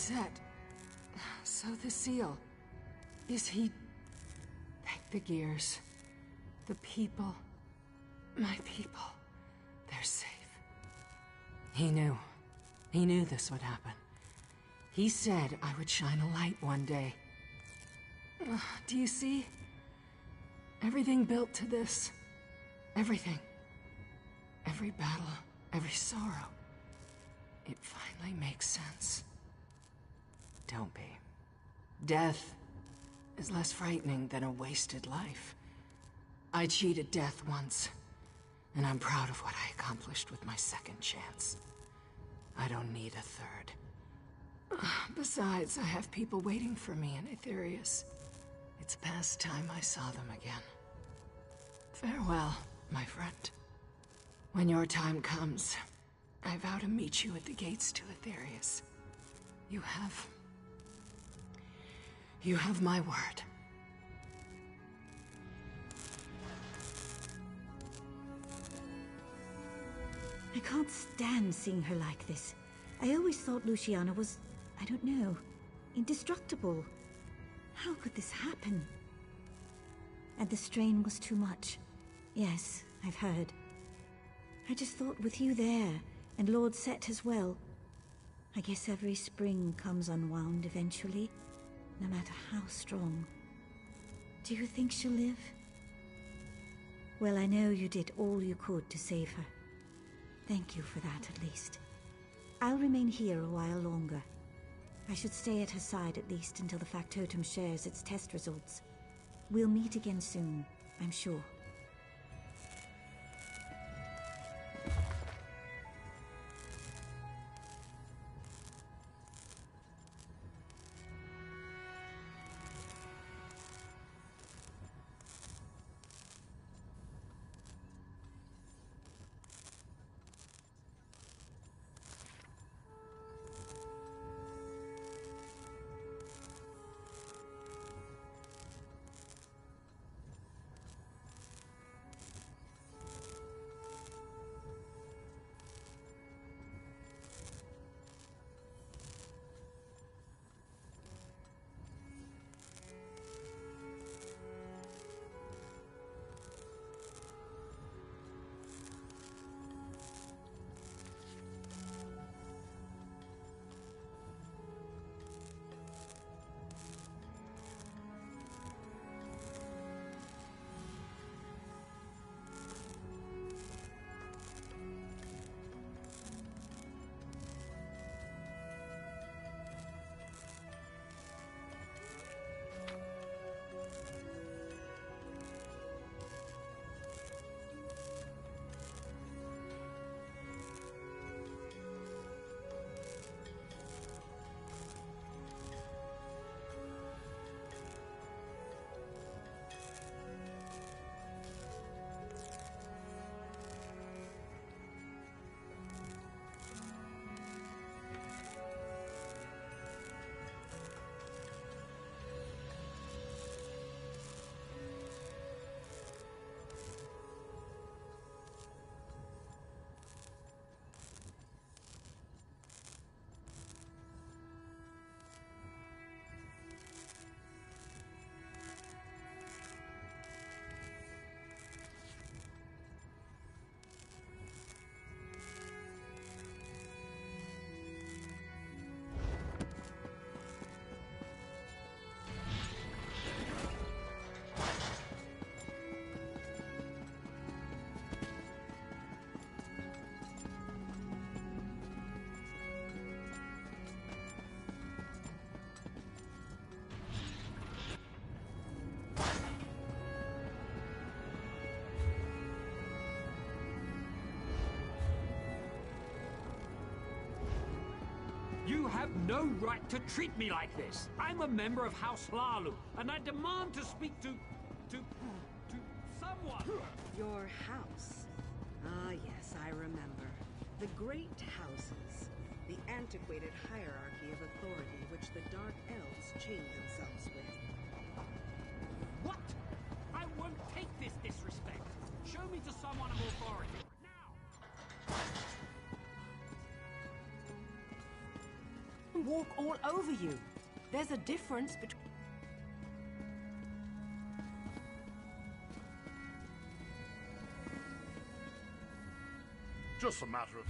set. So the seal... Is he... Thank the gears. The people. My people. They're safe. He knew. He knew this would happen. He said I would shine a light one day. Do you see? Everything built to this. Everything. Every battle, every sorrow. It finally makes sense. Don't be. Death is less frightening than a wasted life. I cheated death once, and I'm proud of what I accomplished with my second chance. I don't need a third. Besides, I have people waiting for me in Aetherius. It's past time I saw them again. Farewell, my friend. When your time comes, I vow to meet you at the gates to Aetherius. You have my word. I can't stand seeing her like this. I always thought Luciana was, I don't know, indestructible. How could this happen? And the strain was too much. Yes, I've heard. I just thought with you there, and Lord Set as well, I guess every spring comes unwound eventually, no matter how strong. Do you think she'll live? Well, I know you did all you could to save her. Thank you for that, at least. I'll remain here a while longer. I should stay at her side at least until the factotum shares its test results. We'll meet again soon, I'm sure. You have no right to treat me like this. I'm a member of House Hlalu, and I demand to speak to someone. Your house. Ah, yes, I remember. The Great Houses. The antiquated hierarchy of authority which the Dark Elves chain themselves with. What? I won't take this disrespect. Show me to someone of authority. Now! walk all over you. There's a difference between... Just a matter of...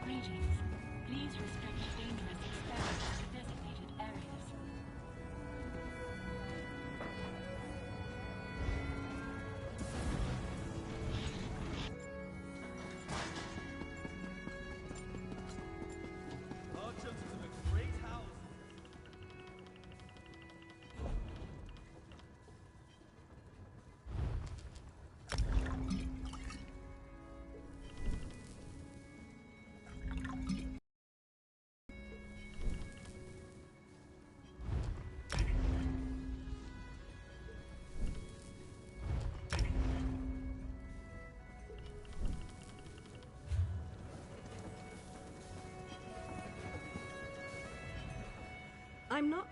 Greetings. Please restrict dangerous experiments to designated areas. Merchants to the great house. I'm not...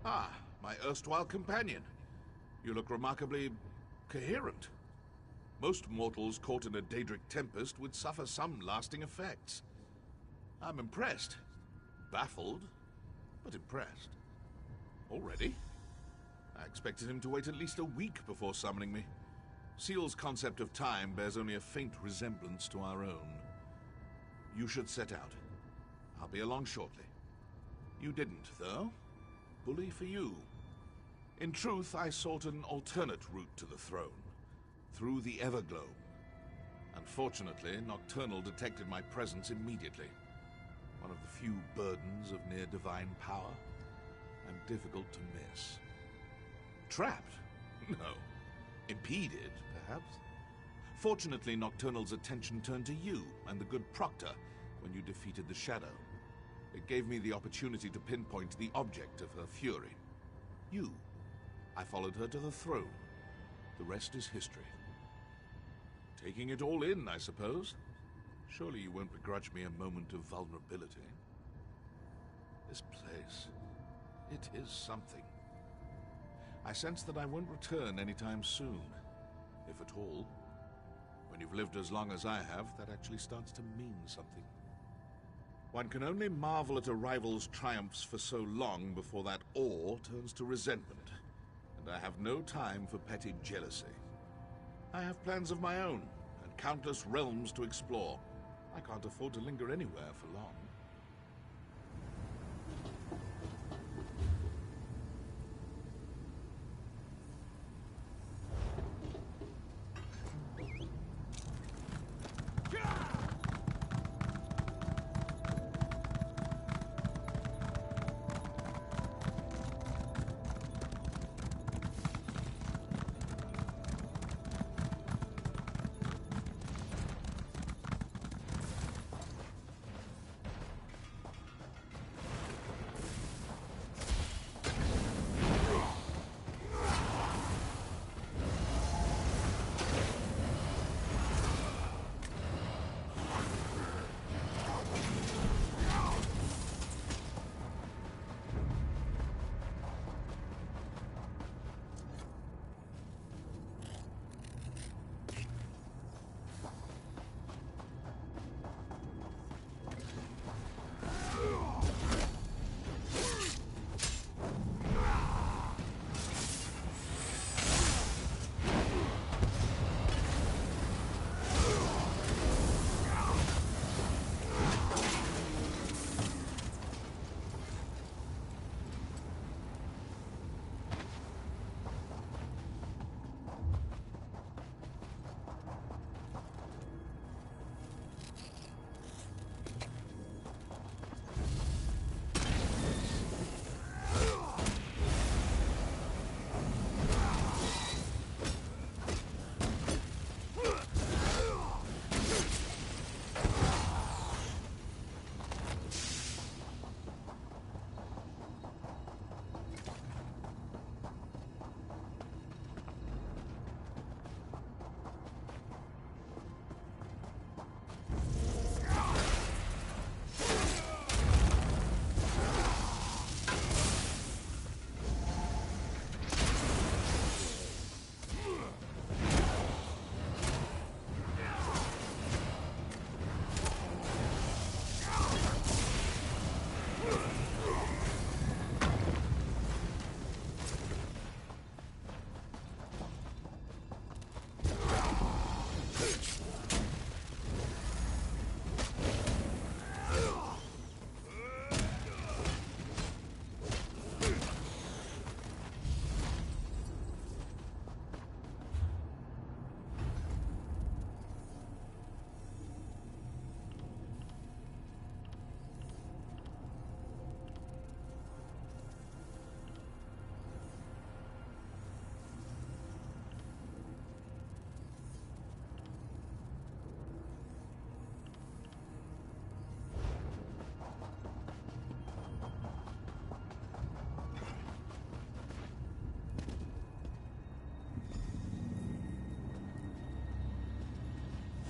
Ah, my erstwhile companion. You look remarkably coherent. Most mortals caught in a Daedric tempest would suffer some lasting effects. I'm impressed. Baffled, but impressed. Already? I expected him to wait at least a week before summoning me. Seal's concept of time bears only a faint resemblance to our own. You should set out. I'll be along shortly. You didn't, though. Bully for you. In truth, I sought an alternate route to the throne, through the Everglow. Unfortunately, Nocturnal detected my presence immediately. One of the few burdens of near-divine power, and difficult to miss. Trapped? No. Impeded, perhaps? Fortunately, Nocturnal's attention turned to you and the good Proctor when you defeated the Shadow. It gave me the opportunity to pinpoint the object of her fury. You. I followed her to the throne. The rest is history. Taking it all in, I suppose. Surely you won't begrudge me a moment of vulnerability. This place, it is something. I sense that I won't return anytime soon, if at all. When you've lived as long as I have, that actually starts to mean something. One can only marvel at a rival's triumphs for so long before that awe turns to resentment, and I have no time for petty jealousy. I have plans of my own, and countless realms to explore. I can't afford to linger anywhere for long.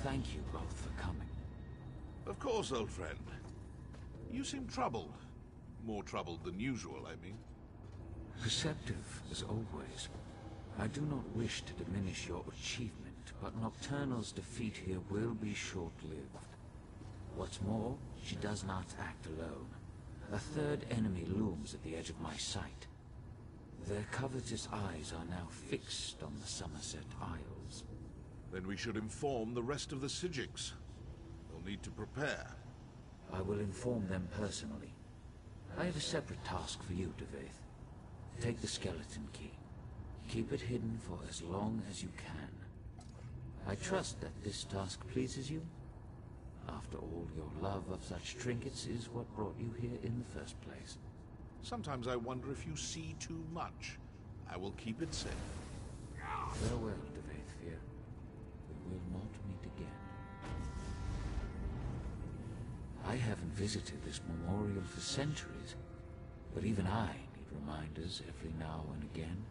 Thank you both for coming. Of course, old friend. You seem troubled. More troubled than usual, I mean. Perceptive, as always. I do not wish to diminish your achievement, but Nocturnal's defeat here will be short-lived. What's more, she does not act alone. A third enemy looms at the edge of my sight. Their covetous eyes are now fixed on the Somerset Isles. Then we should inform the rest of the Sijiks. They'll need to prepare. I will inform them personally. I have a separate task for you, Devaith. Take the skeleton key. Keep it hidden for as long as you can. I trust that this task pleases you. After all, your love of such trinkets is what brought you here in the first place. Sometimes I wonder if you see too much. I will keep it safe. Farewell, Devaithfir. We will not meet again. I haven't visited this memorial for centuries, but even I need reminders every now and again.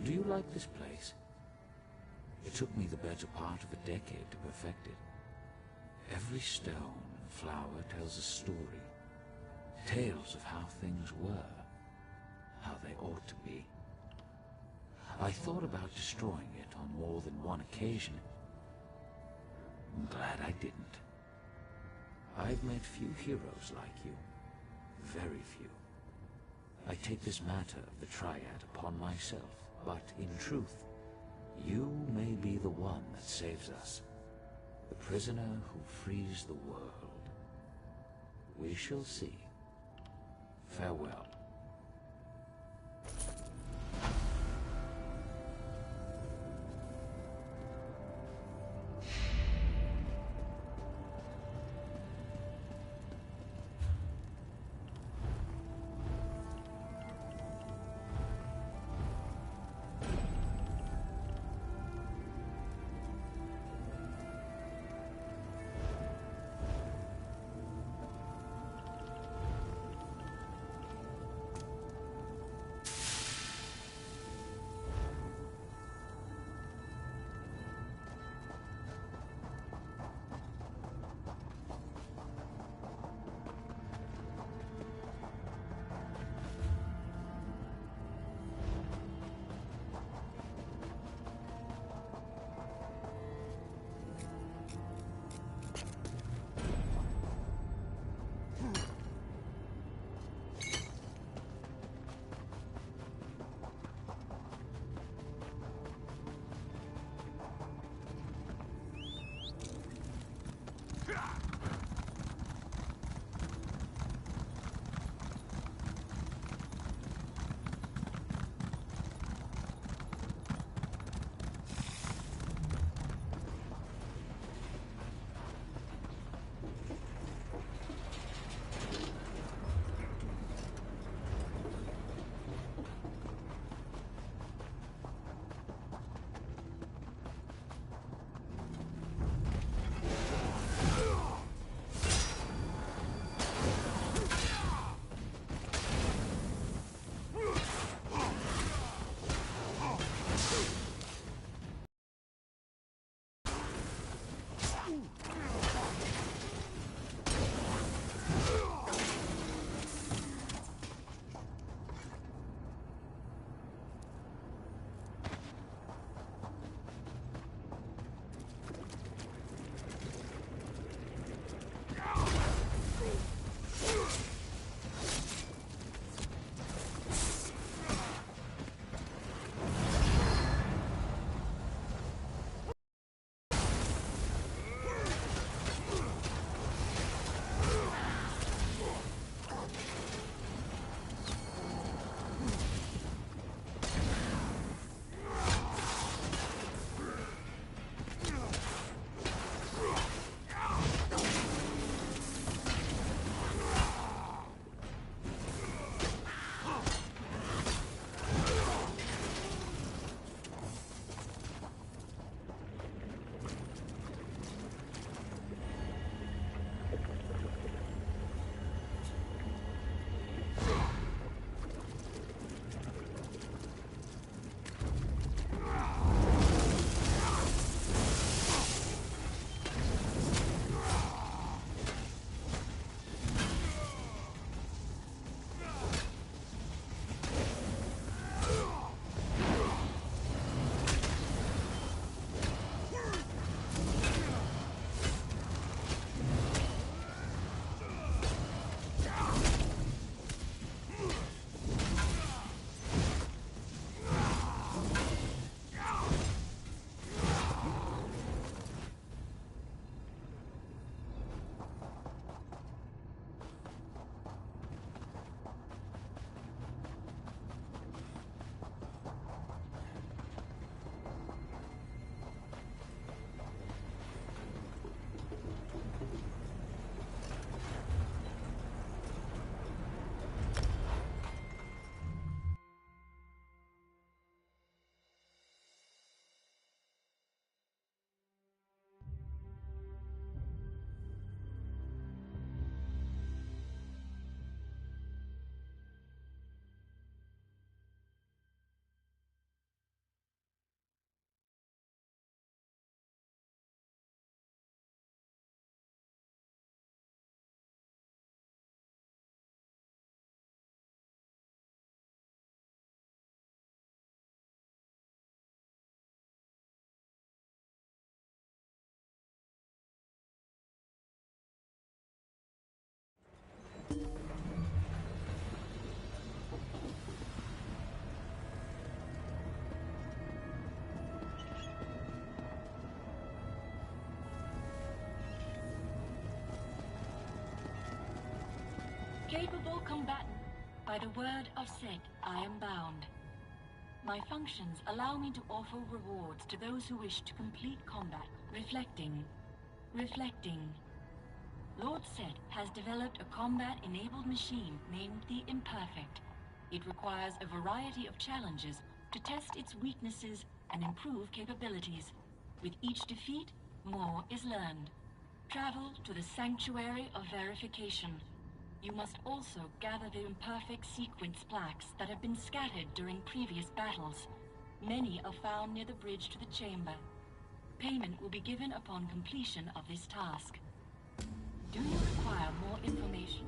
Do you like this place? It took me the better part of a decade to perfect it. Every stone and flower tells a story. Tales of how things were, how they ought to be. I thought about destroying it on more than one occasion. I'm glad I didn't. I've met few heroes like you. Very few. I take this matter of the Triad upon myself, but in truth, you may be the one that saves us. The prisoner who frees the world. We shall see. Farewell. Capable combatant. By the word of Set, I am bound. My functions allow me to offer rewards to those who wish to complete combat. Reflecting. Lord Set has developed a combat-enabled machine named the Imperfect. It requires a variety of challenges to test its weaknesses and improve capabilities. With each defeat, more is learned. Travel to the Sanctuary of Verification. You must also gather the Imperfect sequence plaques that have been scattered during previous battles. Many are found near the bridge to the chamber. Payment will be given upon completion of this task. Do you require more information?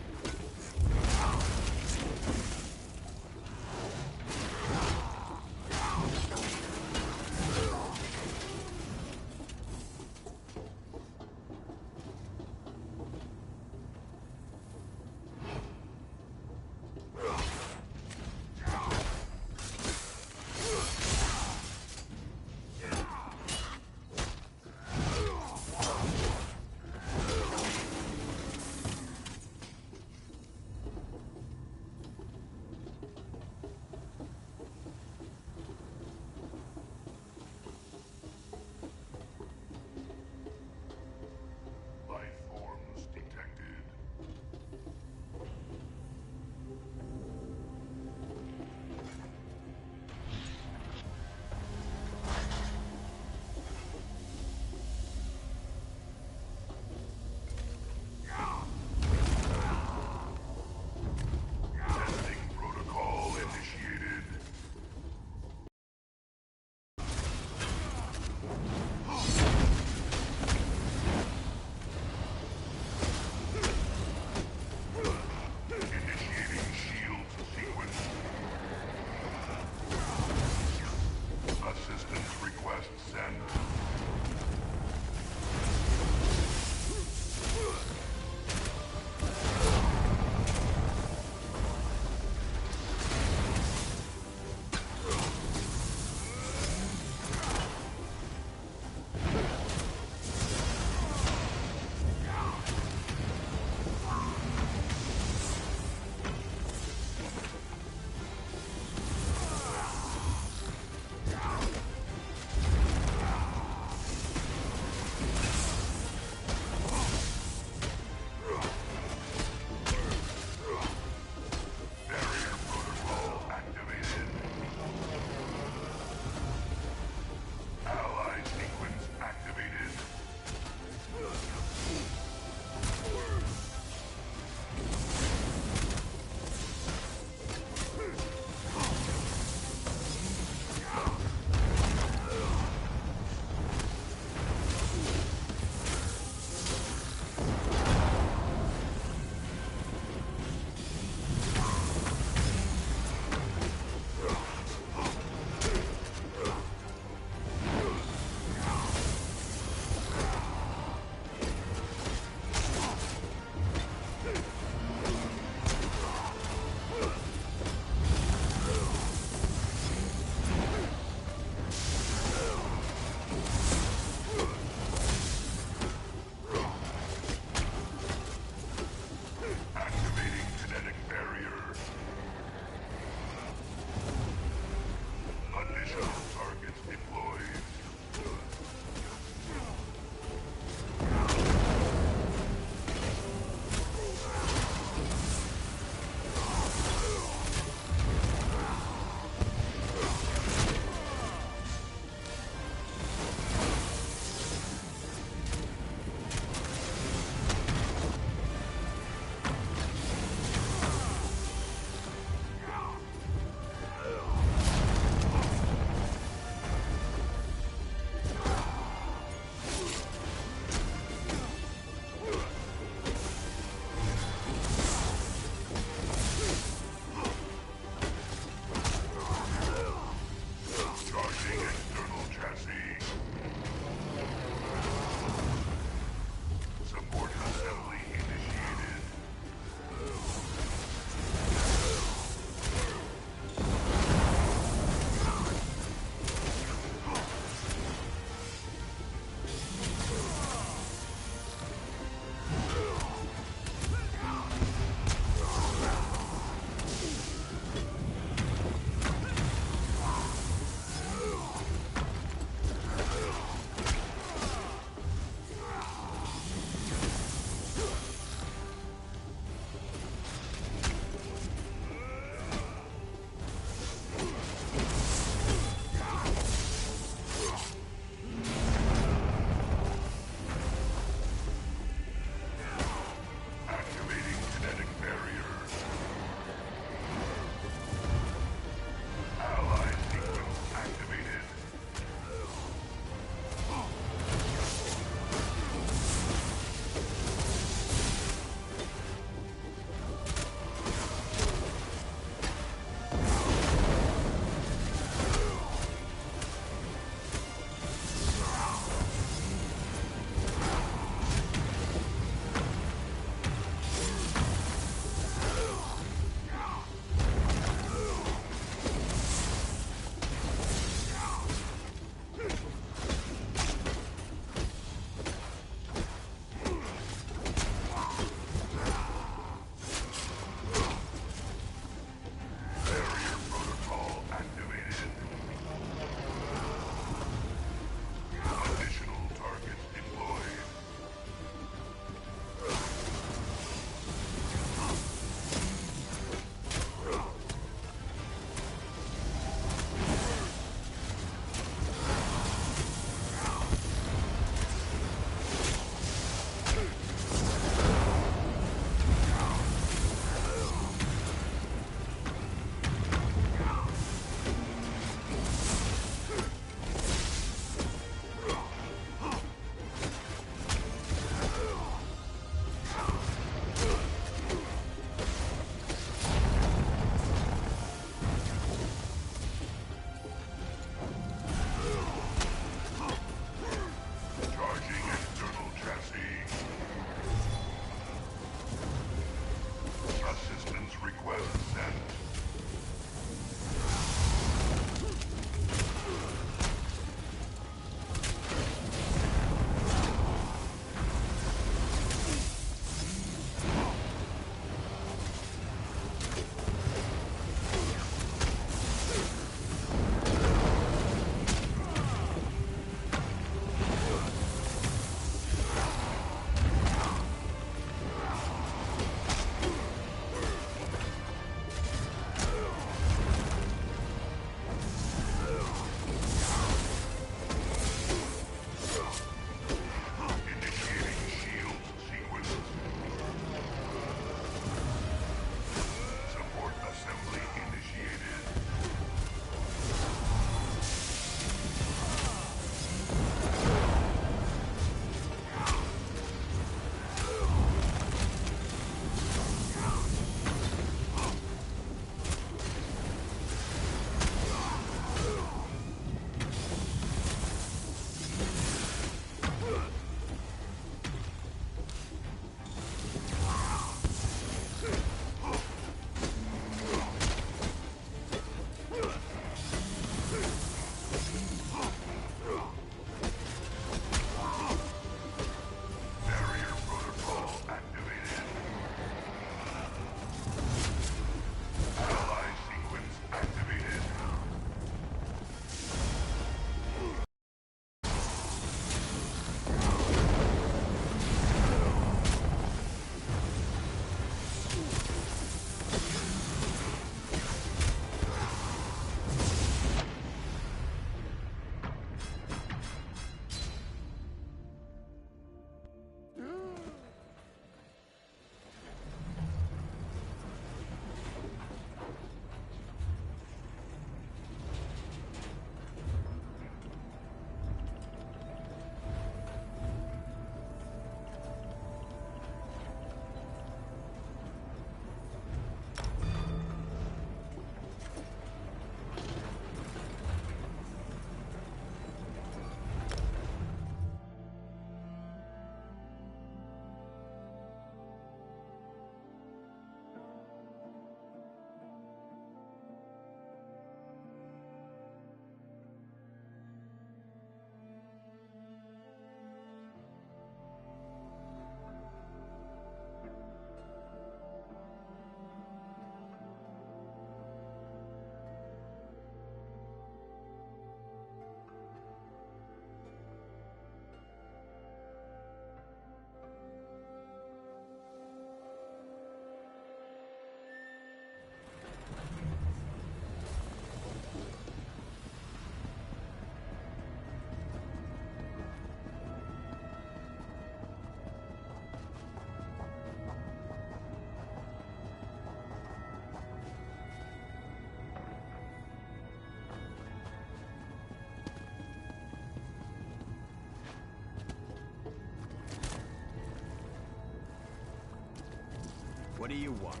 What do you want?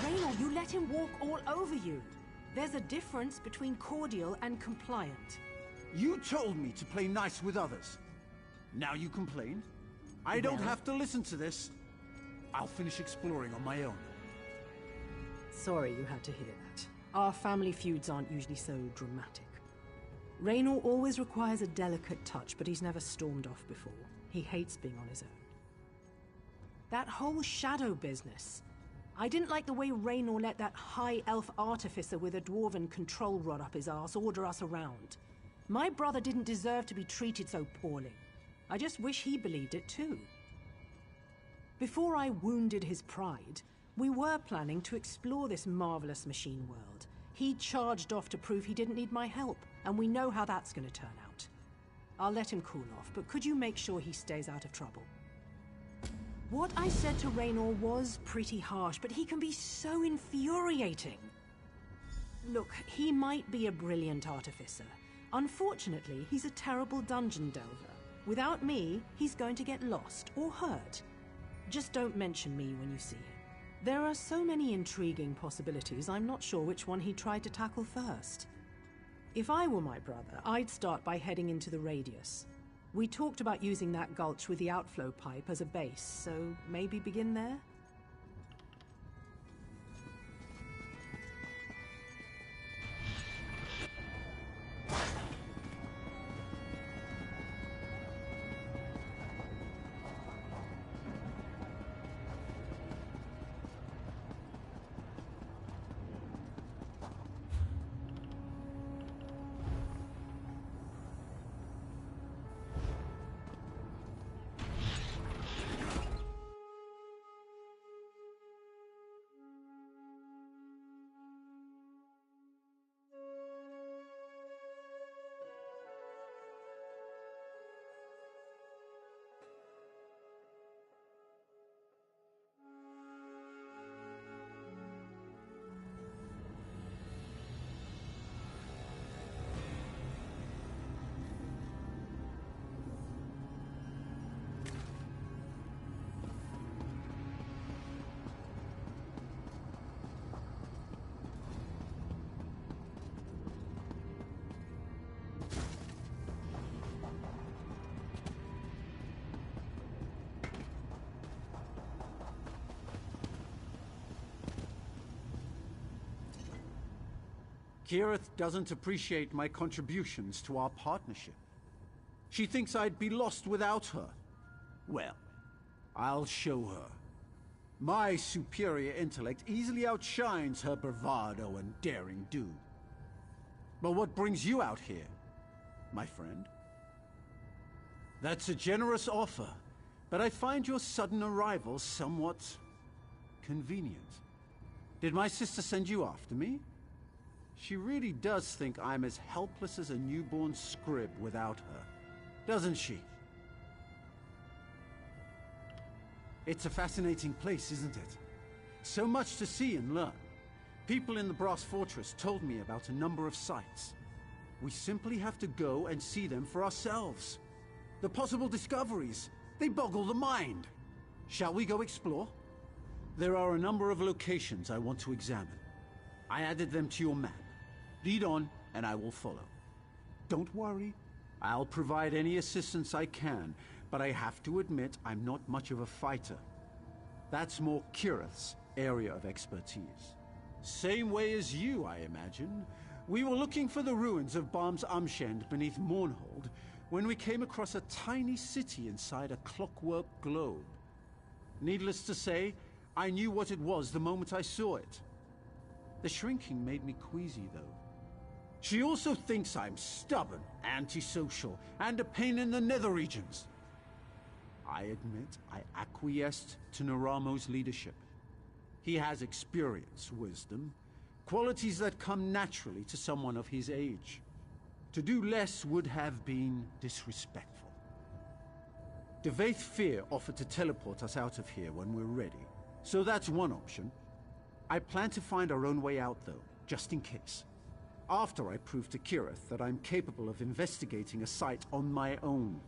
Raynor, you let him walk all over you. There's a difference between cordial and compliant. You told me to play nice with others. Now you complain? I don't have to listen to this. I'll finish exploring on my own. Sorry you had to hear that. Our family feuds aren't usually so dramatic. Raynor always requires a delicate touch, but he's never stormed off before. He hates being on his own. That whole shadow business. I didn't like the way Raynor let that high elf artificer with a dwarven control rod up his arse order us around. My brother didn't deserve to be treated so poorly. I just wish he believed it too. Before I wounded his pride, we were planning to explore this marvelous machine world. He charged off to prove he didn't need my help, and we know how that's going to turn out. I'll let him cool off, but could you make sure he stays out of trouble? What I said to Raynor was pretty harsh, but he can be so infuriating. Look, he might be a brilliant artificer. Unfortunately, he's a terrible dungeon delver. Without me, he's going to get lost or hurt. Just don't mention me when you see him. There are so many intriguing possibilities, I'm not sure which one he tried to tackle first. If I were my brother, I'd start by heading into the radius. We talked about using that gulch with the outflow pipe as a base, so maybe begin there? Kirith doesn't appreciate my contributions to our partnership. She thinks I'd be lost without her. Well, I'll show her. My superior intellect easily outshines her bravado and daring do. But what brings you out here, my friend? That's a generous offer, but I find your sudden arrival somewhat convenient. Did my sister send you after me? She really does think I'm as helpless as a newborn scrib without her, doesn't she? It's a fascinating place, isn't it? So much to see and learn. People in the Brass Fortress told me about a number of sites. We simply have to go and see them for ourselves. The possible discoveries, they boggle the mind. Shall we go explore? There are a number of locations I want to examine. I added them to your map. Lead on, and I will follow. Don't worry. I'll provide any assistance I can, but I have to admit I'm not much of a fighter. That's more Kirith's area of expertise. Same way as you, I imagine. We were looking for the ruins of Barm's Amshend beneath Mournhold when we came across a tiny city inside a clockwork globe. Needless to say, I knew what it was the moment I saw it. The shrinking made me queasy, though. She also thinks I'm stubborn, antisocial, and a pain in the nether regions. I admit I acquiesced to Naramo's leadership. He has experience, wisdom, qualities that come naturally to someone of his age. To do less would have been disrespectful. Devaith Fear offered to teleport us out of here when we're ready, so that's one option. I plan to find our own way out, though, just in case. After I prove to Kirith that I'm capable of investigating a site on my own.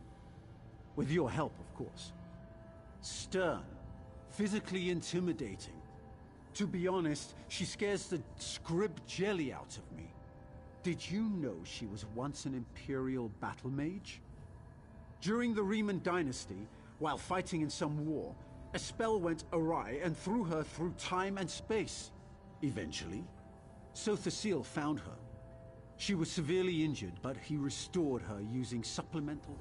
With your help, of course. Stern, physically intimidating. To be honest, she scares the scrib jelly out of me. Did you know she was once an Imperial battle mage? During the Riemann dynasty, while fighting in some war, a spell went awry and threw her through time and space. Eventually, Sothasil found her. She was severely injured, but he restored her using supplemental...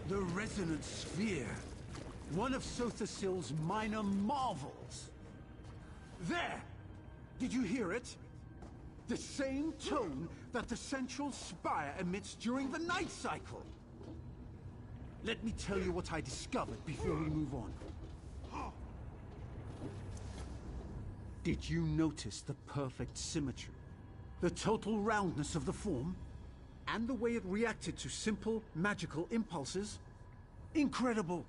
The Resonant Sphere. One of Sothasil's minor marvels. There! Did you hear it? The same tone that the central spire emits during the night cycle. Let me tell you what I discovered before we move on. Did you notice the perfect symmetry? The total roundness of the form? And the way it reacted to simple, magical impulses? Incredible!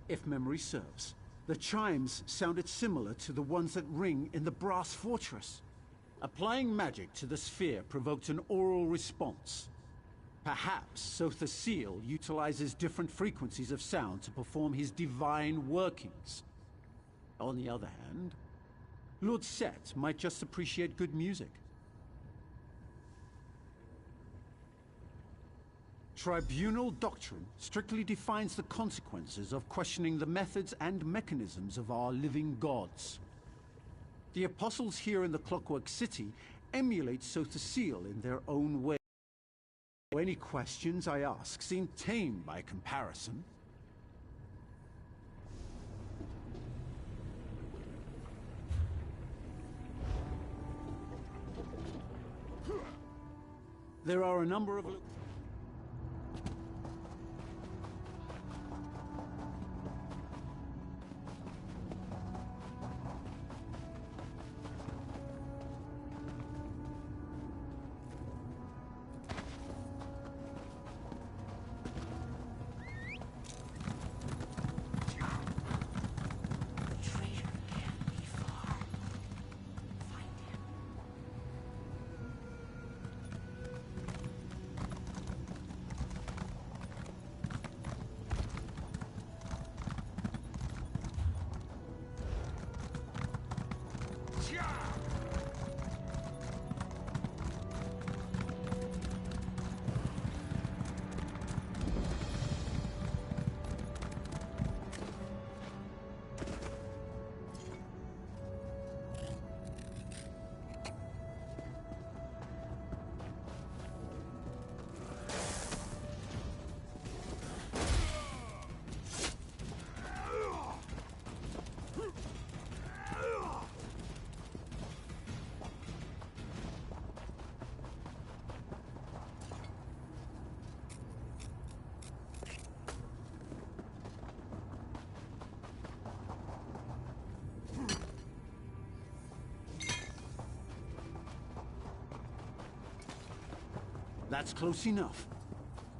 If memory serves, the chimes sounded similar to the ones that ring in the Brass Fortress. Applying magic to the sphere provoked an oral response. Perhaps Sothasil utilizes different frequencies of sound to perform his divine workings. On the other hand, Lord Set might just appreciate good music. Tribunal doctrine strictly defines the consequences of questioning the methods and mechanisms of our living gods. The apostles here in the Clockwork City emulate Sothasil in their own way. Any questions I ask seem tame by comparison. There are a number of... That's close enough.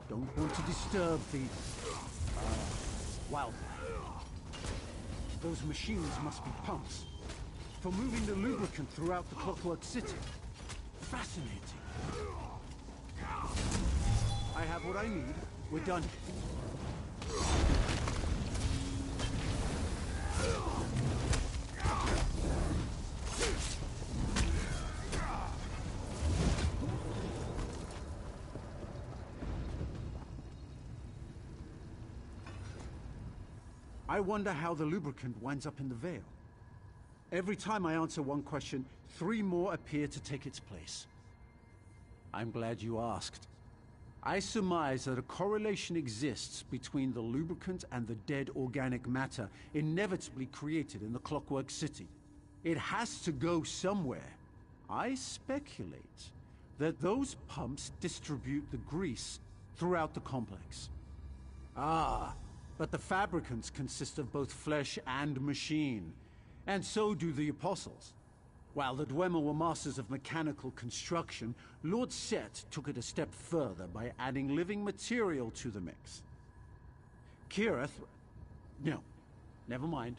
Don't want to disturb the... wildlife. Those machines must be pumps. For moving the lubricant throughout the Clockwork City. Fascinating. I have what I need. We're done. I wonder how the lubricant winds up in the Veil. Every time I answer one question, 3 more appear to take its place. I'm glad you asked. I surmise that a correlation exists between the lubricant and the dead organic matter inevitably created in the Clockwork City. It has to go somewhere. I speculate that those pumps distribute the grease throughout the complex. Ah, but the fabricants consist of both flesh and machine, and so do the apostles. While the Dwemer were masters of mechanical construction, Lord Set took it a step further by adding living material to the mix. Kirith... No, never mind.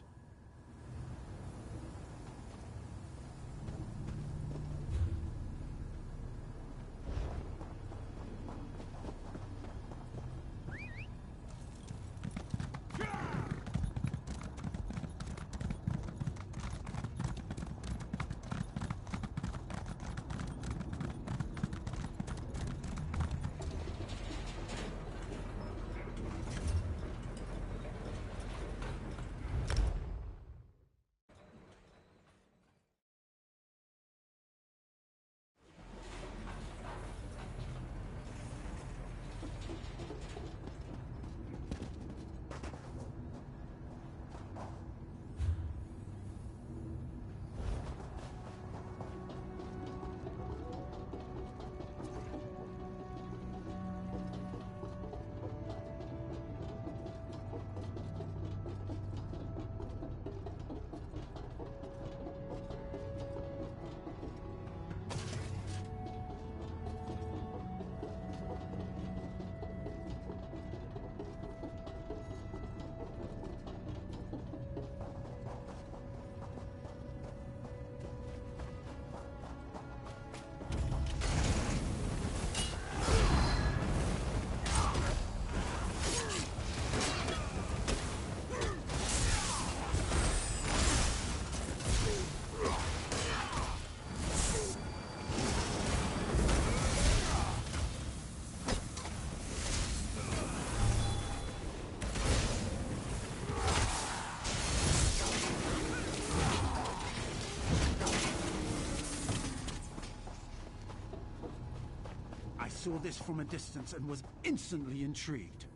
I saw this from a distance and was instantly intrigued.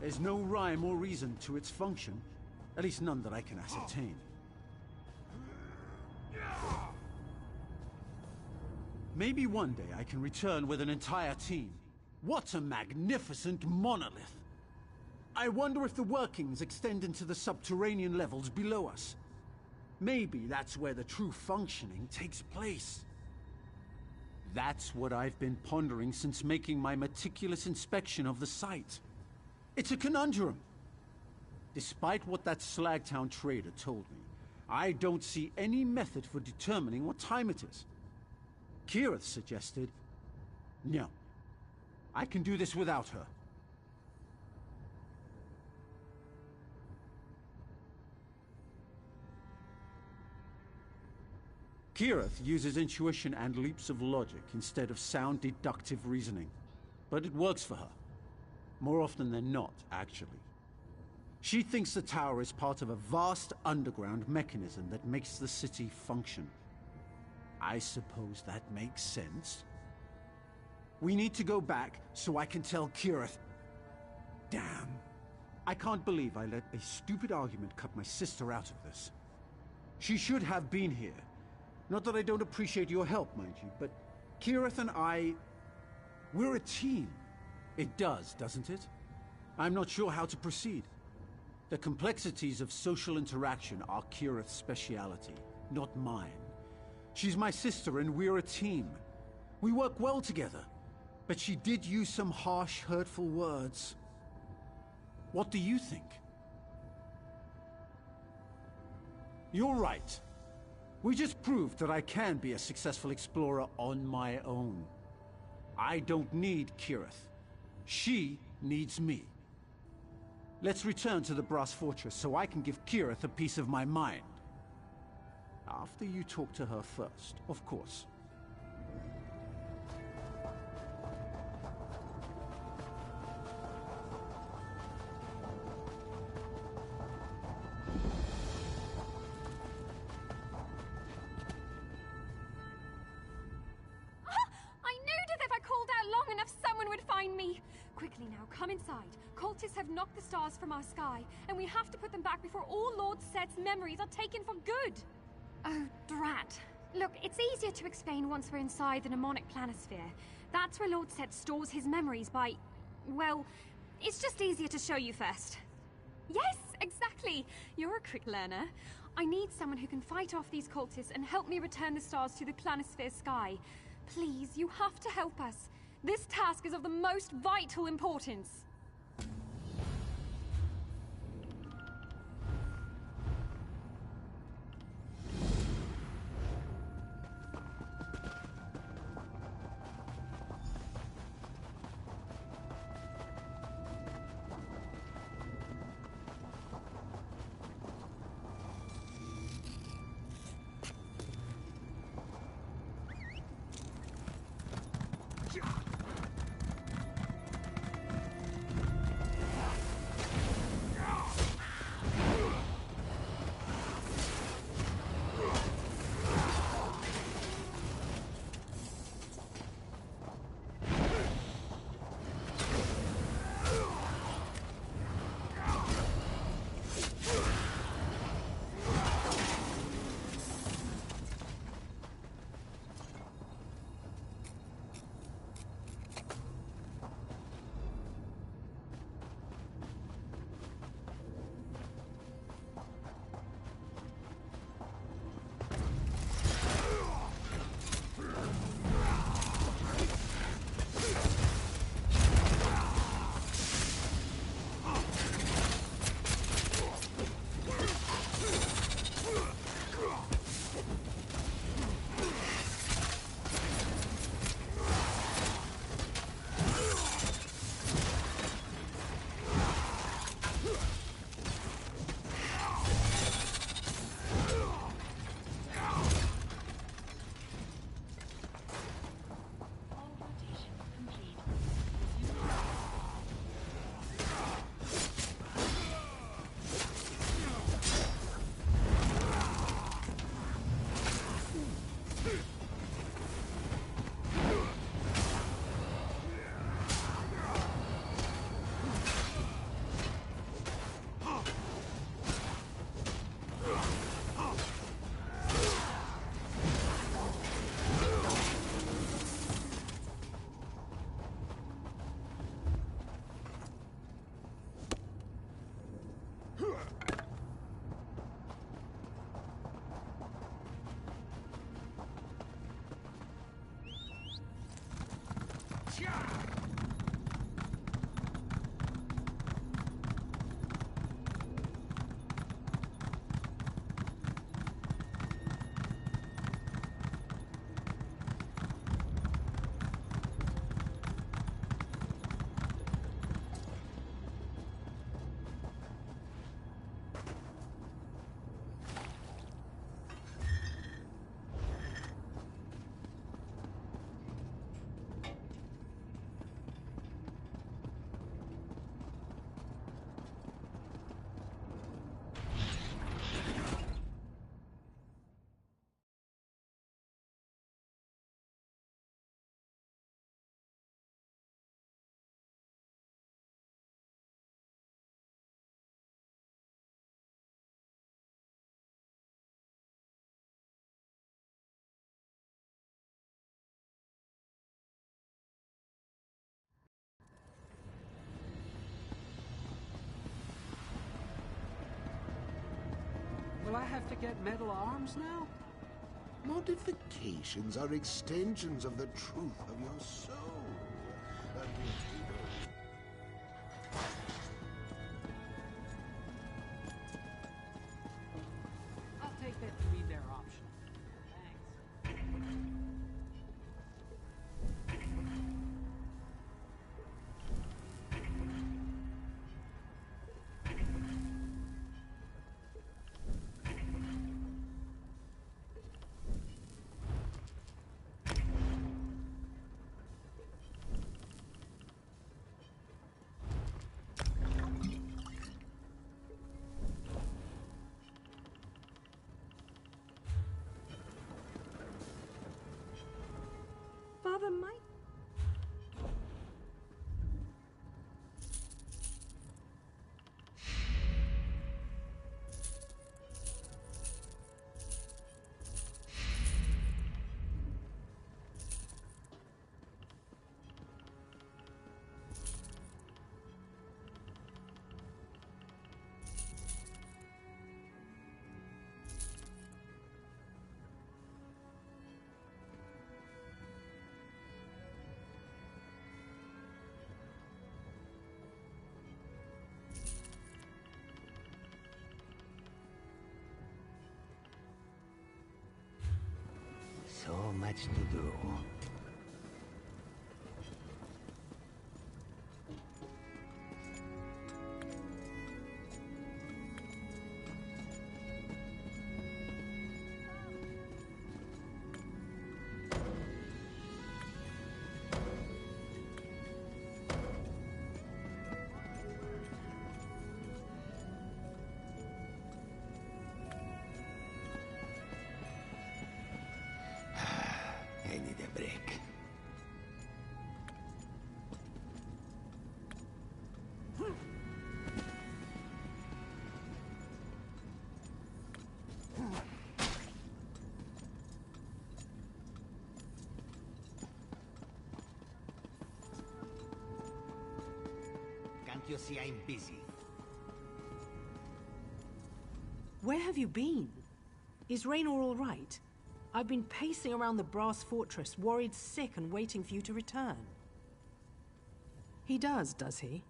There's no rhyme or reason to its function, at least none that I can ascertain. Maybe one day I can return with an entire team. What a magnificent monolith! I wonder if the workings extend into the subterranean levels below us. Maybe that's where the true functioning takes place. That's what I've been pondering since making my meticulous inspection of the site. It's a conundrum. Despite what that Slagtown trader told me, I don't see any method for determining what time it is. Kirith suggested... No. I can do this without her. Kirith uses intuition and leaps of logic instead of sound deductive reasoning. But it works for her. More often than not, actually. She thinks the tower is part of a vast underground mechanism that makes the city function. I suppose that makes sense. We need to go back so I can tell Kirith. Damn. I can't believe I let a stupid argument cut my sister out of this. She should have been here. Not that I don't appreciate your help, mind you, but Kirith and I... we're a team. It does, doesn't it? I'm not sure how to proceed. The complexities of social interaction are Kirith's speciality, not mine. She's my sister and we're a team. We work well together. But she did use some harsh, hurtful words. What do you think? You're right. We just proved that I can be a successful explorer on my own. I don't need Kirith. She needs me. Let's return to the Brass Fortress so I can give Kirith a piece of my mind. After you talk to her first, of course. Quickly now, come inside. Cultists have knocked the stars from our sky, and we have to put them back before all Lord Set's memories are taken for good. Oh, drat. Look, it's easier to explain once we're inside the mnemonic planisphere. That's where Lord Set stores his memories by... well, it's just easier to show you first. Yes, exactly. You're a quick learner. I need someone who can fight off these cultists and help me return the stars to the planisphere sky. Please, you have to help us. This task is of the most vital importance. Will I have to get metal arms now? Modifications are extensions of the truth of your soul. I'll take that to mean they're optional. Thanks. Father might. So much to do. I need a break. Can't you see I'm busy? Where have you been? Is Raynor all right? I've been pacing around the Brass Fortress, worried sick and waiting for you to return. He does he?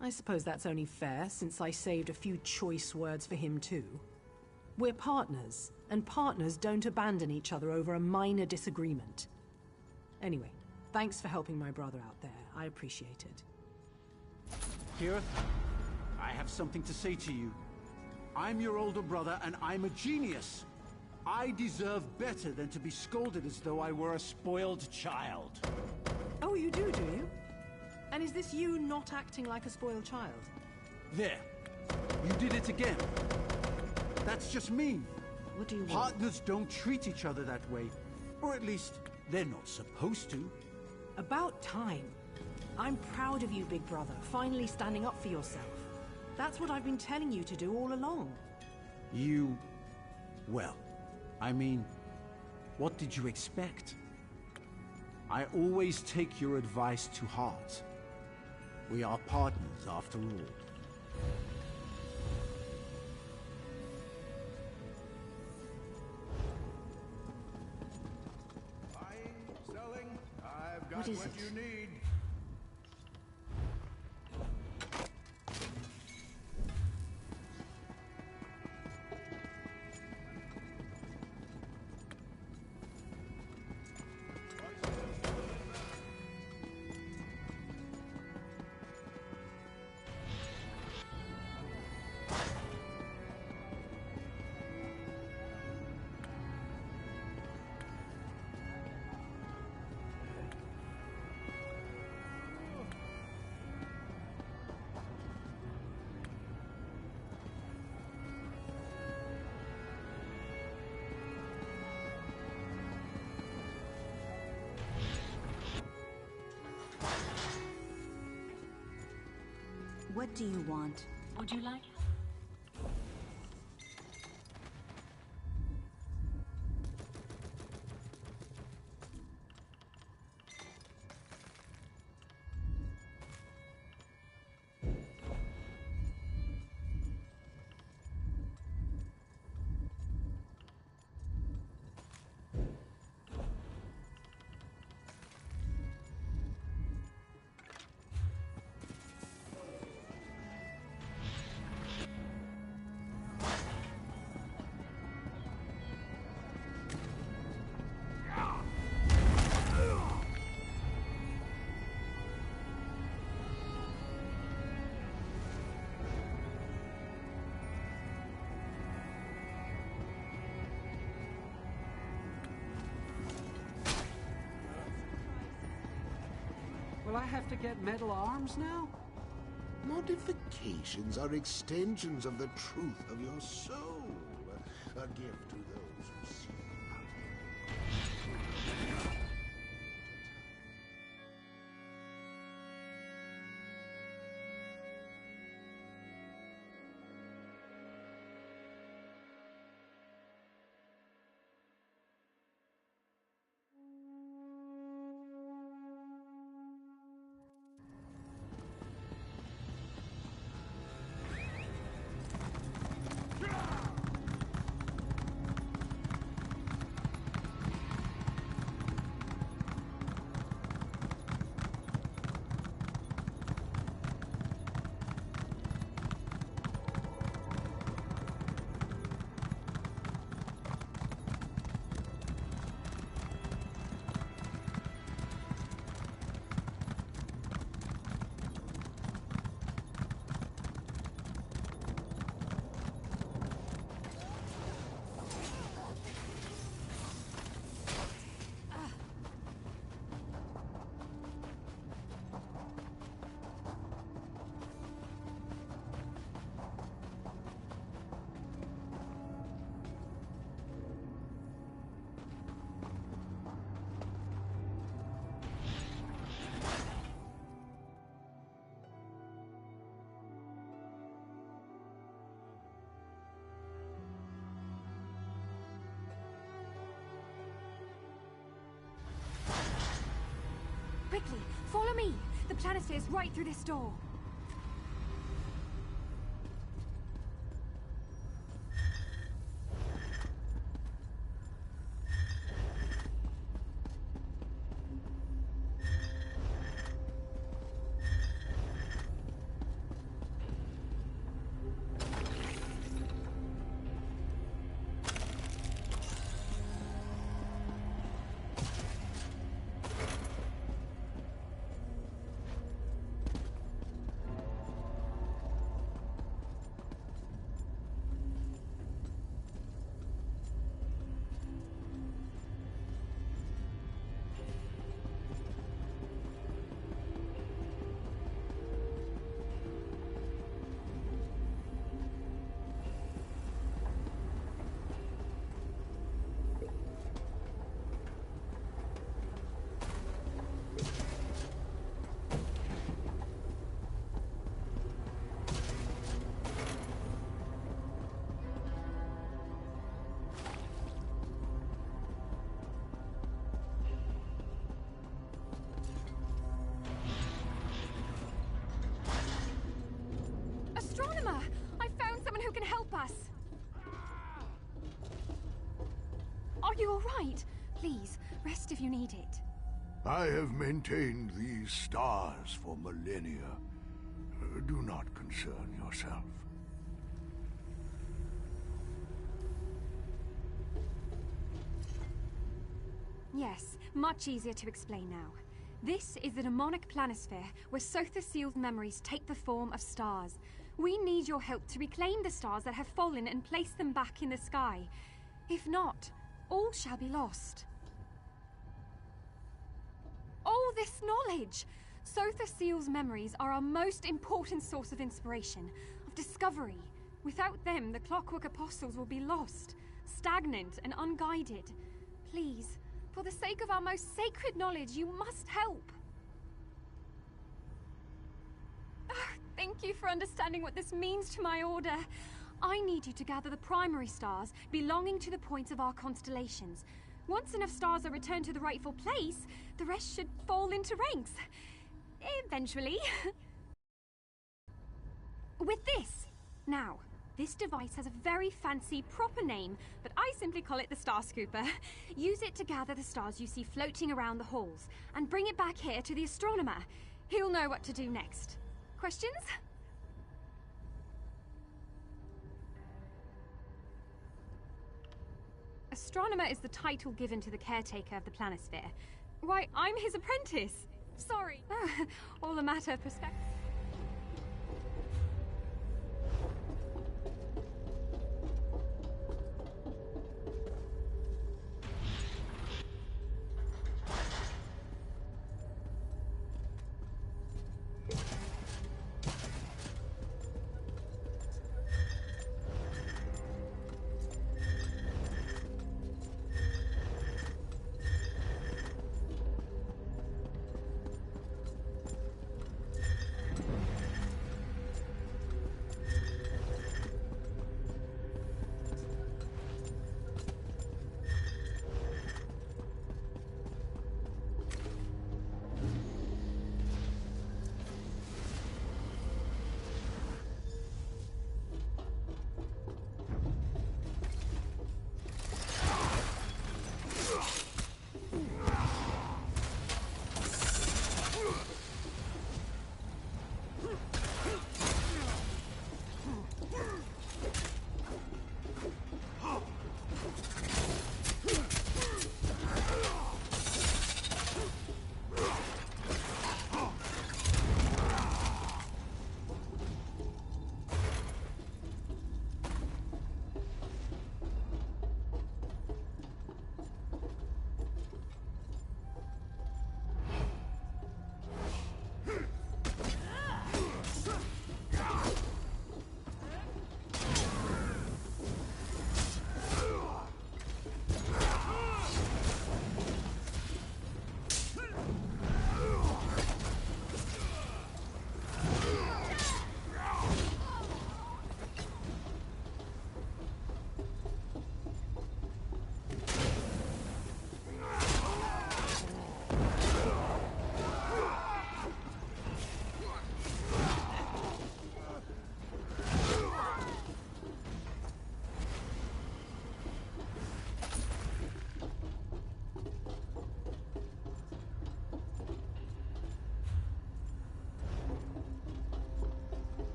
I suppose that's only fair, since I saved a few choice words for him too. We're partners, and partners don't abandon each other over a minor disagreement. Anyway, thanks for helping my brother out there. I appreciate it. Kirith, I have something to say to you. I'm your older brother, and I'm a genius. I deserve better than to be scolded as though I were a spoiled child. Oh, you do you? And is this you not acting like a spoiled child? There. You did it again. That's just mean. What do you want? Partners don't treat each other that way. Or at least, they're not supposed to. About time. I'm proud of you, big brother, finally standing up for yourself. That's what I've been telling you to do all along. You... well, I mean, what did you expect? I always take your advice to heart. We are partners, after all. Buying, selling, I've got What is what it? you need. What do you want? Would you like Will I have to get metal arms now? Modifications are extensions of the truth of your soul. A gift to those who seek out. Quickly, follow me! The planisphere is right through this door. Astronomer! I found someone who can help us! Are you alright? Please, rest if you need it. I have maintained these stars for millennia. Do not concern yourself. Yes, much easier to explain now. This is the demonic planisphere where Sotha's sealed memories take the form of stars. We need your help to reclaim the stars that have fallen and place them back in the sky. If not, all shall be lost. All this knowledge! Sotha Seal's memories are our most important source of inspiration, of discovery. Without them, the Clockwork Apostles will be lost, stagnant and unguided. Please, for the sake of our most sacred knowledge, you must help. Thank you for understanding what this means to my order. I need you to gather the primary stars belonging to the points of our constellations. Once enough stars are returned to the rightful place, the rest should fall into ranks. Eventually. With this. Now, this device has a very fancy, proper name, but I simply call it the Star Scooper. Use it to gather the stars you see floating around the halls, and bring it back here to the astronomer. He'll know what to do next. Questions? Astronomer is the title given to the caretaker of the planisphere. Why, I'm his apprentice. Sorry. All a matter of perspective.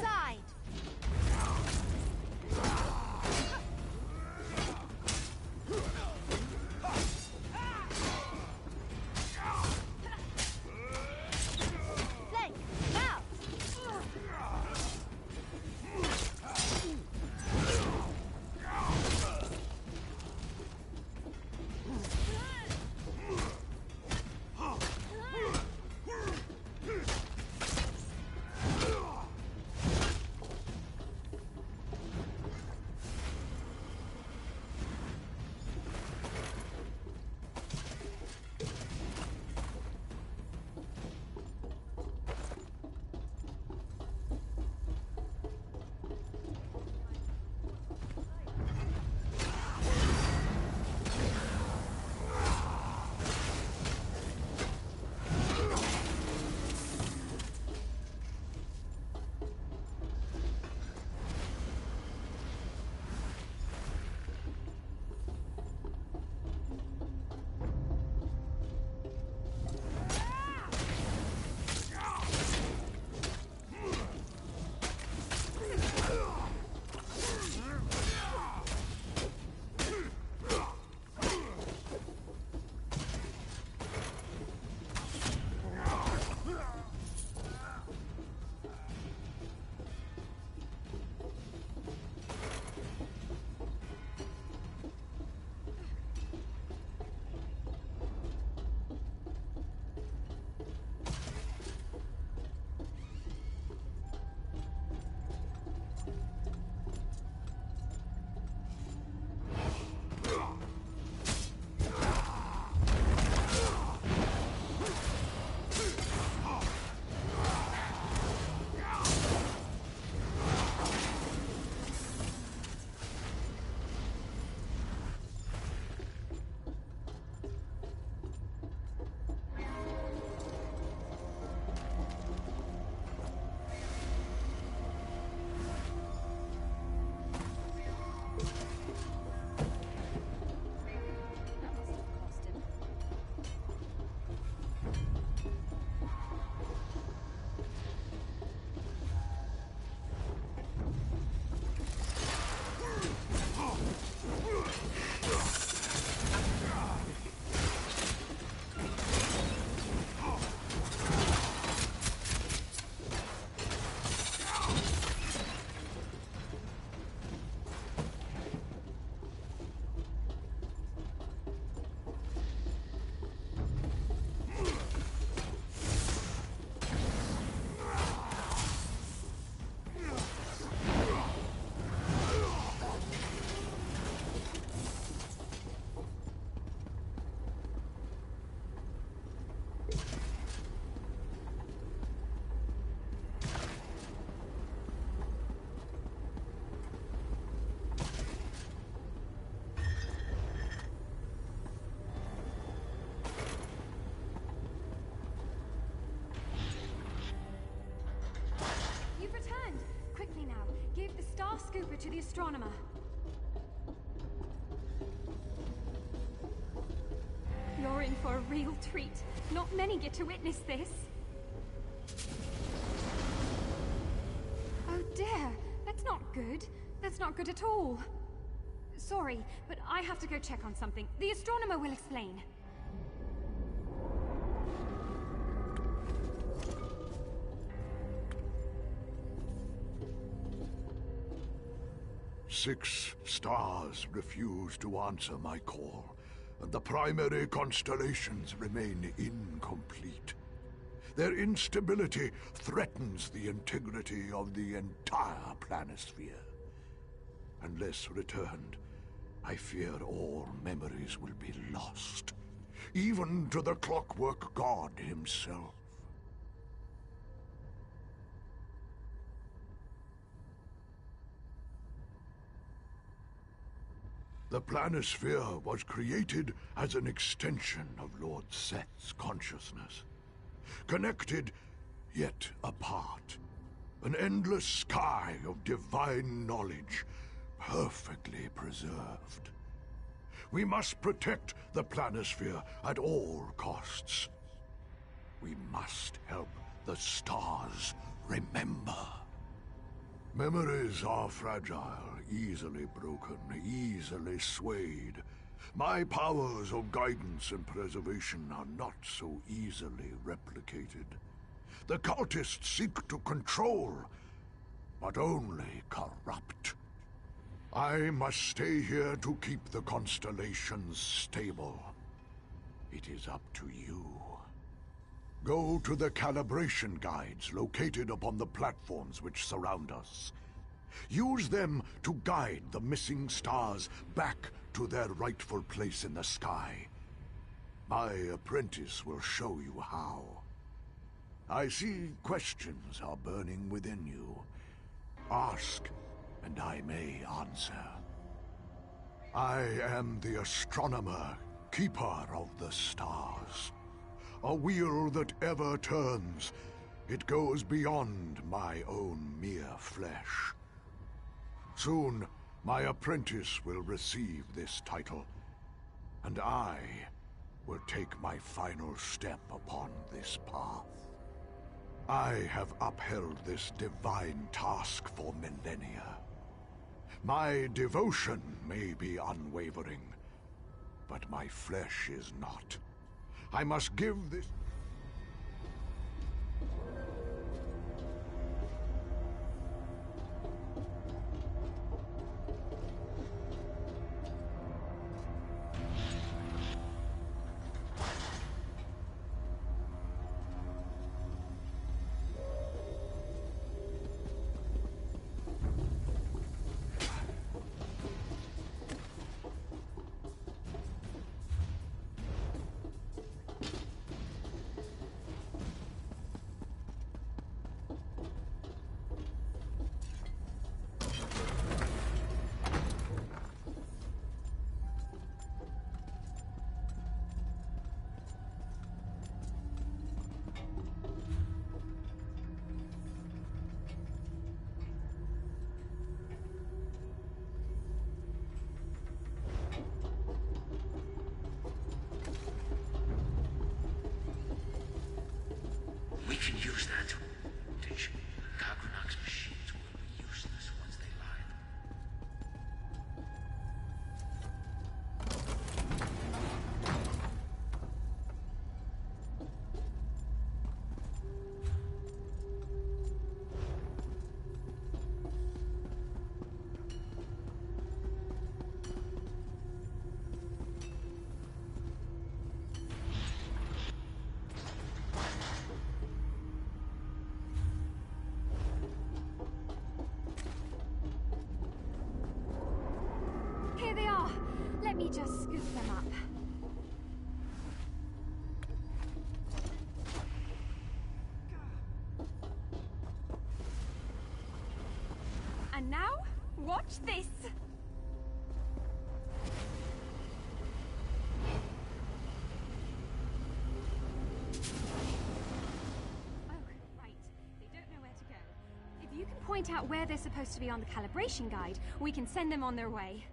inside! Flank! Now! Scooper to the astronomer. You're in for a real treat. Not many get to witness this. Oh dear, that's not good. That's not good at all. Sorry, but I have to go check on something. The astronomer will explain. Six stars refuse to answer my call, and the primary constellations remain incomplete. Their instability threatens the integrity of the entire planisphere. Unless returned, I fear all memories will be lost, even to the Clockwork God himself. The planisphere was created as an extension of Lord Set's consciousness. Connected, yet apart. An endless sky of divine knowledge, perfectly preserved. We must protect the planisphere at all costs. We must help the stars remember. Memories are fragile, easily broken, easily swayed. My powers of guidance and preservation are not so easily replicated. The cultists seek to control, but only corrupt. I must stay here to keep the constellations stable. It is up to you. Go to the calibration guides located upon the platforms which surround us. Use them to guide the missing stars back to their rightful place in the sky. My apprentice will show you how. I see questions are burning within you. Ask, and I may answer. I am the astronomer, keeper of the stars. A wheel that ever turns. It goes beyond my own mere flesh. Soon, my apprentice will receive this title, and I will take my final step upon this path. I have upheld this divine task for millennia. My devotion may be unwavering, but my flesh is not. I must give this... We can use that to advantage. Kakunak's machines will be useless once they live. Here they are. Let me just scoop them up. And now, watch this. Oh, right. They don't know where to go. If you can point out where they're supposed to be on the calibration guide, we can send them on their way.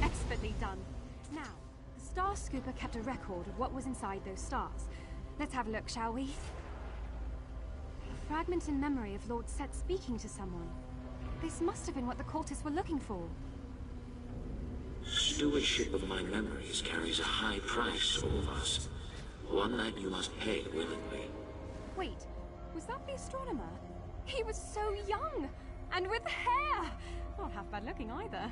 Expertly done. Now, the Star Scooper kept a record of what was inside those stars. Let's have a look, shall we? A fragment in memory of Lord Set speaking to someone. This must have been what the cultists were looking for. Stewardship of my memories carries a high price, Orvas. One that you must pay willingly. Wait, was that the astronomer? He was so young! And with hair! Not half bad looking either.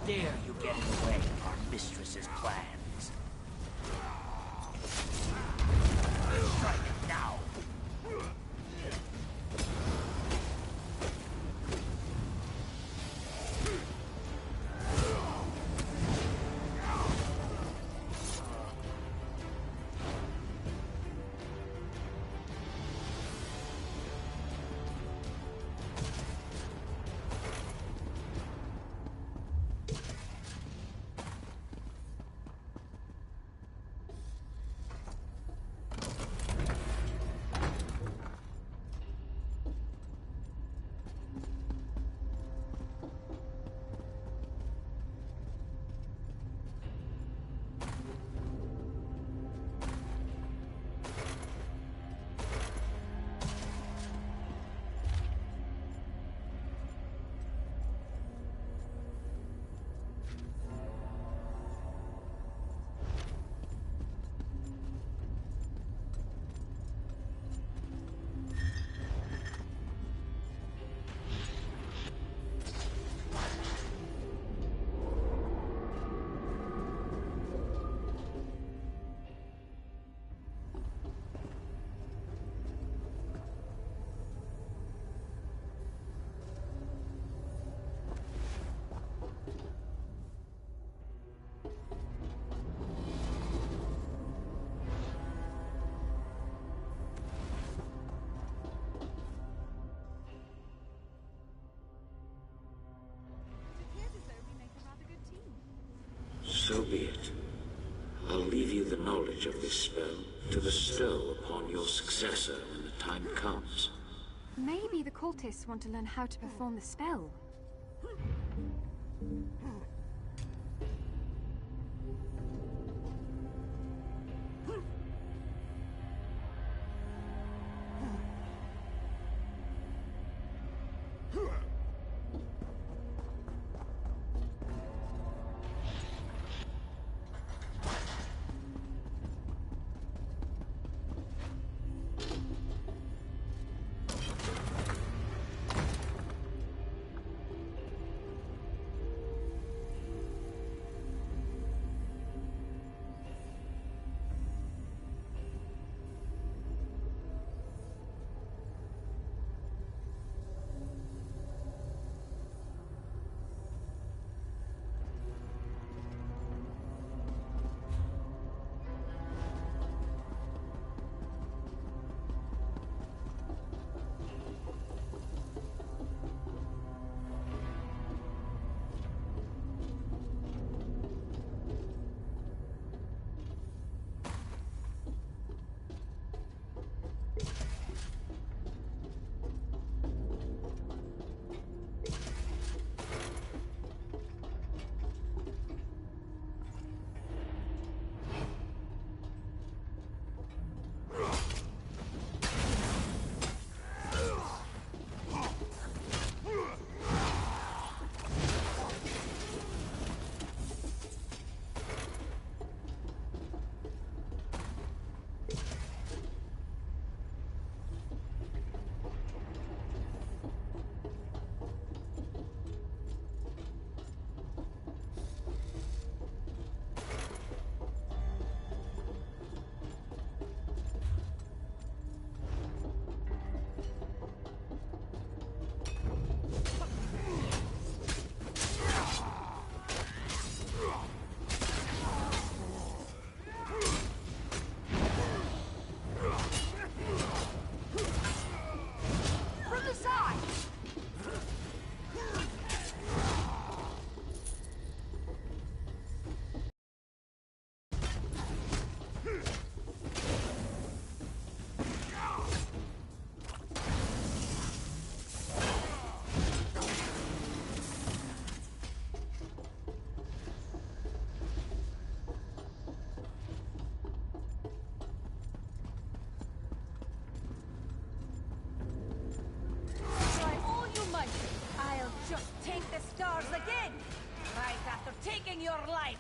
dare you get in the way of our mistress's plans? Strike now! So be it. I'll leave you the knowledge of this spell to bestow upon your successor when the time comes. Maybe the cultists want to learn how to perform the spell. Your life!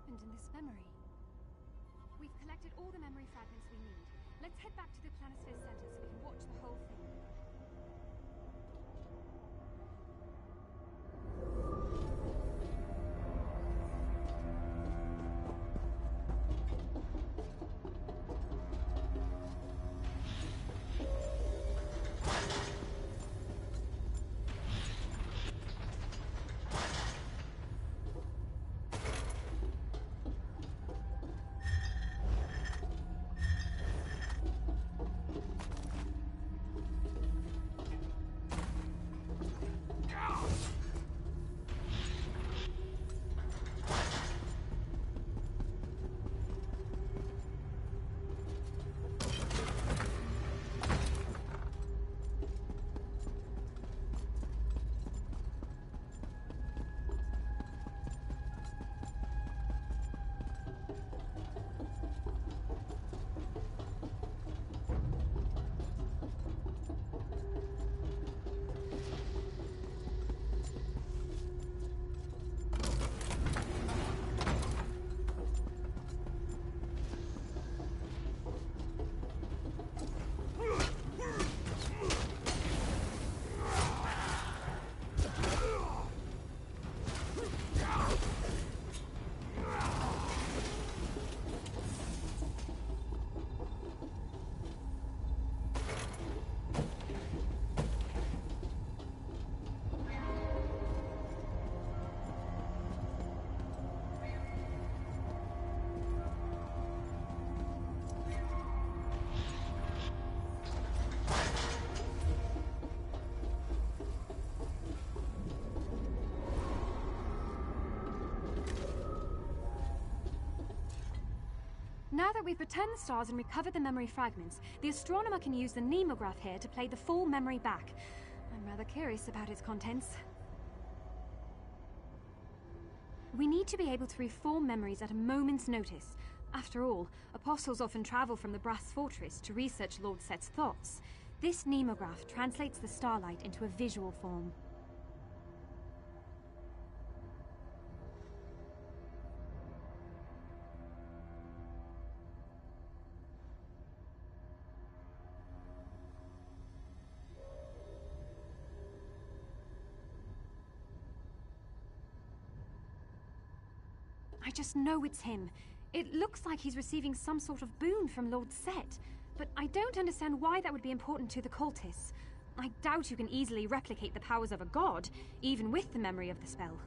happened in this memory. We've collected all the memory fragments we need. Let's head back to the Planisphere Center so we can watch the whole thing. Now that we've returned the stars and recovered the memory fragments, the astronomer can use the nemograph here to play the full memory back. I'm rather curious about its contents. We need to be able to reform memories at a moment's notice. After all, apostles often travel from the Brass Fortress to research Lord Set's thoughts. This nemograph translates the starlight into a visual form. I just know it's him. It looks like he's receiving some sort of boon from Lord Set, but I don't understand why that would be important to the cultists. I doubt you can easily replicate the powers of a god, even with the memory of the spell.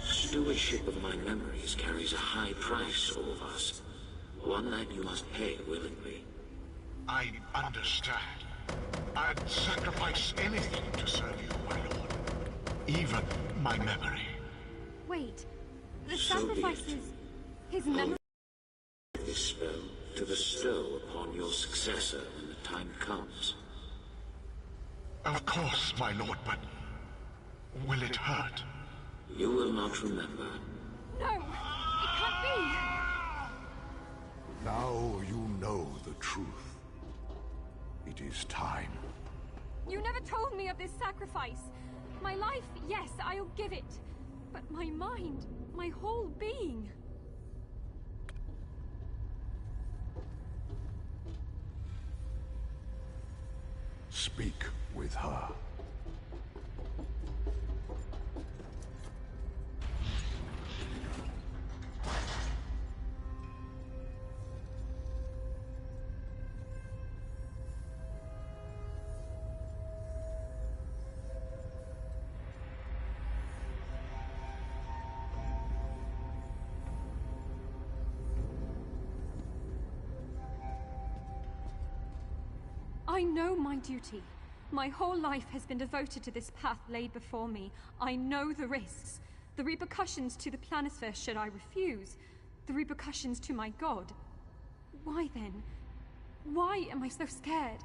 Stewardship of my memories carries a high price, Orvas. One that you must pay willingly. I understand. I'd sacrifice anything to serve you, my lord. Even my memory. Wait, the So be sacrifice it. is his memory? This spell to bestow upon your successor when the time comes. Of course, my lord, but will it hurt? You will not remember. No, it can't be! Now you know the truth. It is time. You never told me of this sacrifice. My life, yes, I'll give it. But my mind, my whole being. Speak with her. I know my duty. My whole life has been devoted to this path laid before me. I know the risks. The repercussions to the Planisphere should I refuse. The repercussions to my god. Why then? Why am I so scared?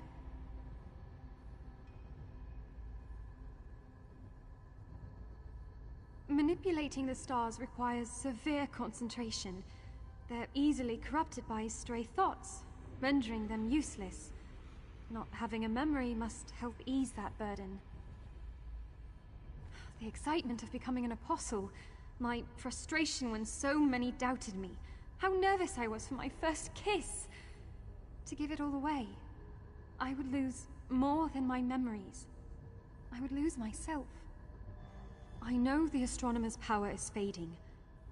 Manipulating the stars requires severe concentration. They're easily corrupted by stray thoughts. rendering them useless. Not having a memory must help ease that burden. The excitement of becoming an apostle, my frustration when so many doubted me, how nervous I was for my first kiss. To give it all away, I would lose more than my memories. I would lose myself. I know the astronomer's power is fading.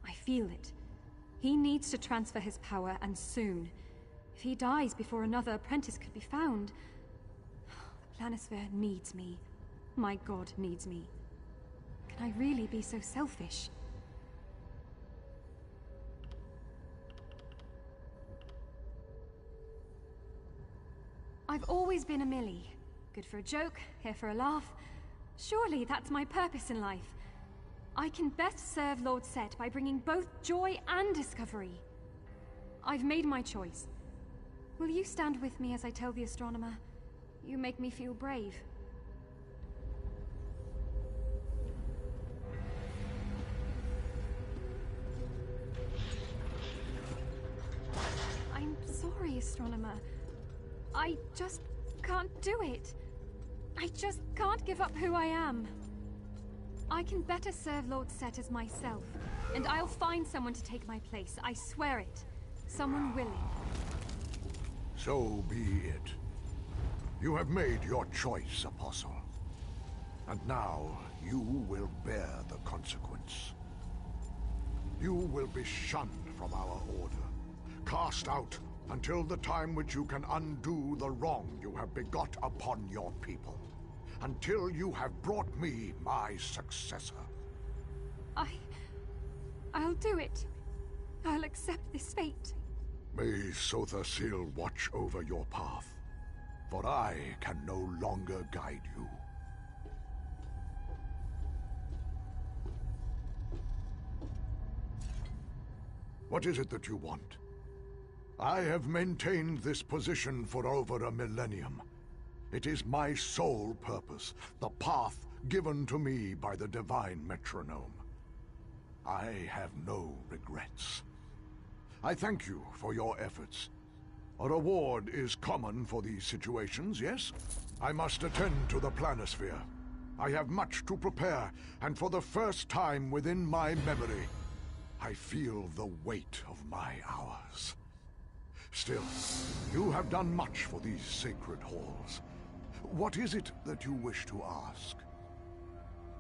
I feel it. He needs to transfer his power, and soon. If he dies before another apprentice could be found, the planisphere needs me. My god needs me. Can I really be so selfish? I've always been a Millie. Good for a joke, here for a laugh. Surely that's my purpose in life. I can best serve Lord Set by bringing both joy and discovery. I've made my choice. Will you stand with me as I tell the astronomer? You make me feel brave. I'm sorry, astronomer. I just can't do it. I just can't give up who I am. I can better serve Lord Set as myself, and I'll find someone to take my place. I swear it. Someone willing. So be it. You have made your choice, Apostle. And now, you will bear the consequence. You will be shunned from our order, cast out until the time which you can undo the wrong you have begot upon your people. Until you have brought me my successor. I'll do it. I'll accept this fate. May Sotha Sil watch over your path, for I can no longer guide you. What is it that you want? I have maintained this position for over a millennium. It is my sole purpose, the path given to me by the divine metronome. I have no regrets. I thank you for your efforts. A reward is common for these situations, yes? I must attend to the planisphere. I have much to prepare, and for the first time within my memory, I feel the weight of my hours. Still, you have done much for these sacred halls. What is it that you wish to ask?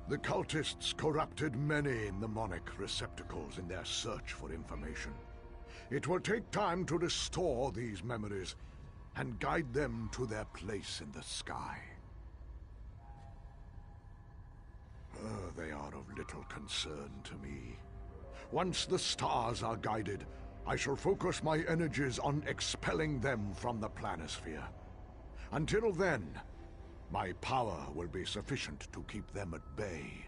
The cultists corrupted many mnemonic receptacles in their search for information. It will take time to restore these memories and guide them to their place in the sky. They are of little concern to me. Once the stars are guided, I shall focus my energies on expelling them from the planisphere. Until then, my power will be sufficient to keep them at bay.